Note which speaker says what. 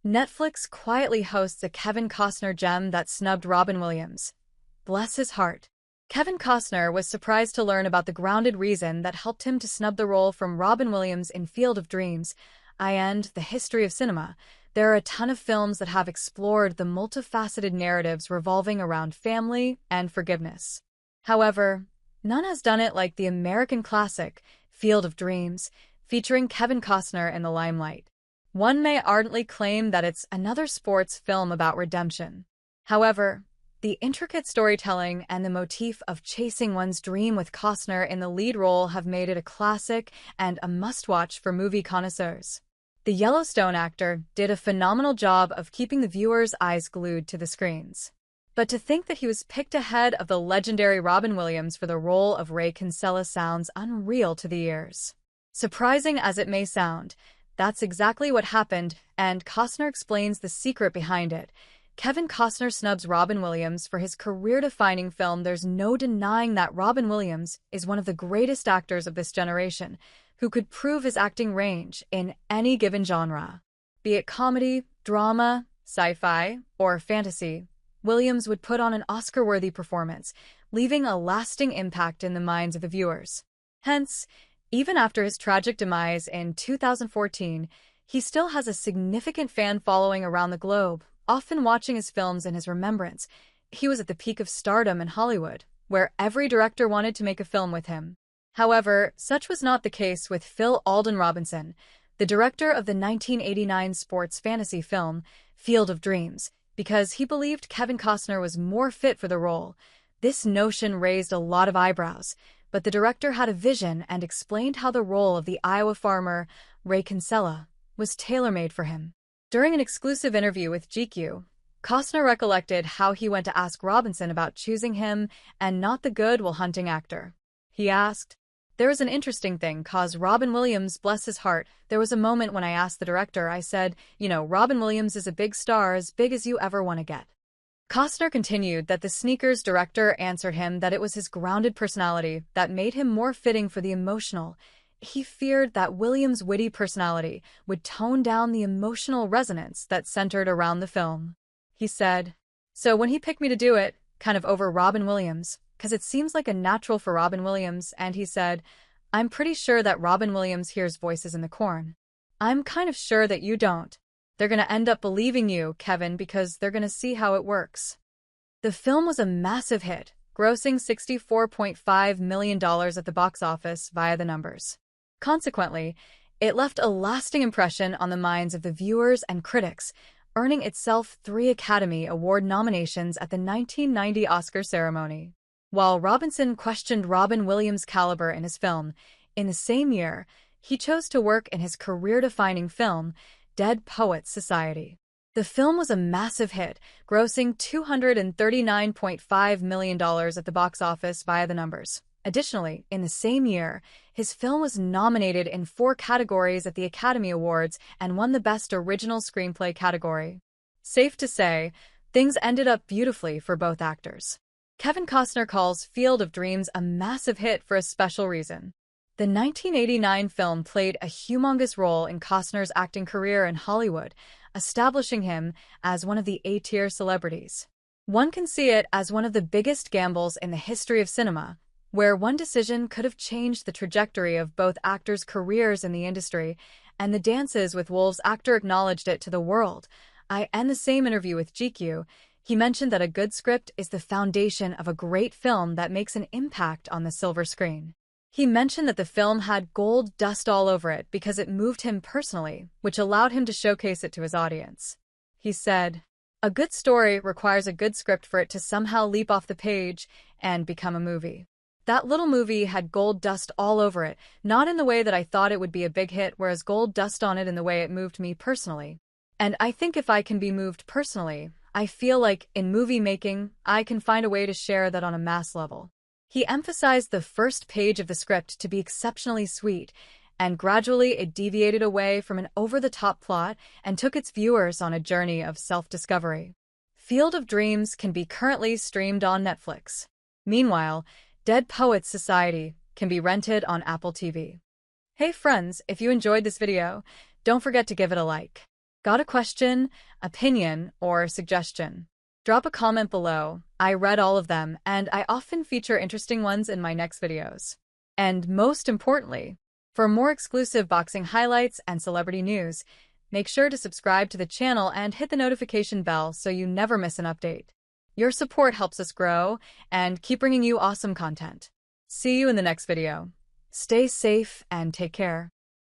Speaker 1: Netflix quietly hosts a Kevin Costner gem that snubbed Robin Williams. Bless his heart. Kevin Costner was surprised to learn about the grounded reason that helped him to snub the role from Robin Williams in Field of Dreams. And the history of cinema. There are a ton of films that have explored the multifaceted narratives revolving around family and forgiveness. However, none has done it like the American classic, Field of Dreams, featuring Kevin Costner in the limelight. One may ardently claim that it's another sports film about redemption. However, the intricate storytelling and the motif of chasing one's dream with Costner in the lead role have made it a classic and a must-watch for movie connoisseurs. The Yellowstone actor did a phenomenal job of keeping the viewers' eyes glued to the screens. But to think that he was picked ahead of the legendary Robin Williams for the role of Ray Kinsella sounds unreal to the ears. Surprising as it may sound, that's exactly what happened, and Costner explains the secret behind it. Kevin Costner snubs Robin Williams for his career-defining film. There's no denying that Robin Williams is one of the greatest actors of this generation, who could prove his acting range in any given genre. Be it comedy, drama, sci-fi, or fantasy, Williams would put on an Oscar-worthy performance, leaving a lasting impact in the minds of the viewers. Hence, even after his tragic demise in 2014, he still has a significant fan following around the globe, often watching his films in his remembrance. He was at the peak of stardom in Hollywood, where every director wanted to make a film with him. However, such was not the case with Phil Alden Robinson, the director of the 1989 sports fantasy film, Field of Dreams, because he believed Kevin Costner was more fit for the role. This notion raised a lot of eyebrows, but the director had a vision and explained how the role of the Iowa farmer, Ray Kinsella, was tailor-made for him. During an exclusive interview with GQ, Costner recollected how he went to ask Robinson about choosing him and not the Good Will Hunting actor. He asked, "There is an interesting thing, cause Robin Williams, bless his heart, there was a moment when I asked the director, I said, Robin Williams is a big star, as big as you ever want to get." Costner continued that the Sneakers director answered him that it was his grounded personality that made him more fitting for the emotional. He feared that Williams' witty personality would tone down the emotional resonance that centered around the film. He said, "So when he picked me to do it, kind of over Robin Williams, because it seems like a natural for Robin Williams, and he said, I'm pretty sure that Robin Williams hears voices in the corn. I'm kind of sure that you don't. They're going to end up believing you, Kevin, because they're going to see how it works." The film was a massive hit, grossing $64.5 million at the box office via the numbers. Consequently, it left a lasting impression on the minds of the viewers and critics, earning itself 3 Academy Award nominations at the 1990 Oscar ceremony. While Robinson questioned Robin Williams' caliber in his film, in the same year, he chose to work in his career-defining film, Dead Poets Society. The film was a massive hit, grossing $239.5 million at the box office via the numbers. Additionally, in the same year, his film was nominated in 4 categories at the Academy Awards and won the Best Original Screenplay category. Safe to say, things ended up beautifully for both actors. Kevin Costner calls Field of Dreams a massive hit for a special reason. The 1989 film played a humongous role in Costner's acting career in Hollywood, establishing him as one of the A-tier celebrities. One can see it as one of the biggest gambles in the history of cinema, where one decision could have changed the trajectory of both actors' careers in the industry, and the Dances with Wolves actor acknowledged it to the world. In the same interview with GQ, he mentioned that a good script is the foundation of a great film that makes an impact on the silver screen. He mentioned that the film had gold dust all over it because it moved him personally, which allowed him to showcase it to his audience. He said, "A good story requires a good script for it to somehow leap off the page and become a movie. That little movie had gold dust all over it, not in the way that I thought it would be a big hit, whereas gold dust on it in the way it moved me personally. And I think if I can be moved personally, I feel like, in movie making, I can find a way to share that on a mass level." He emphasized the first page of the script to be exceptionally sweet, and gradually it deviated away from an over-the-top plot and took its viewers on a journey of self-discovery. Field of Dreams can be currently streamed on Netflix. Meanwhile, Dead Poets Society can be rented on Apple TV. Hey friends, if you enjoyed this video, don't forget to give it a like. Got a question, opinion, or suggestion? Drop a comment below. I read all of them, and I often feature interesting ones in my next videos. And most importantly, for more exclusive boxing highlights and celebrity news, make sure to subscribe to the channel and hit the notification bell so you never miss an update. Your support helps us grow and keep bringing you awesome content. See you in the next video. Stay safe and take care.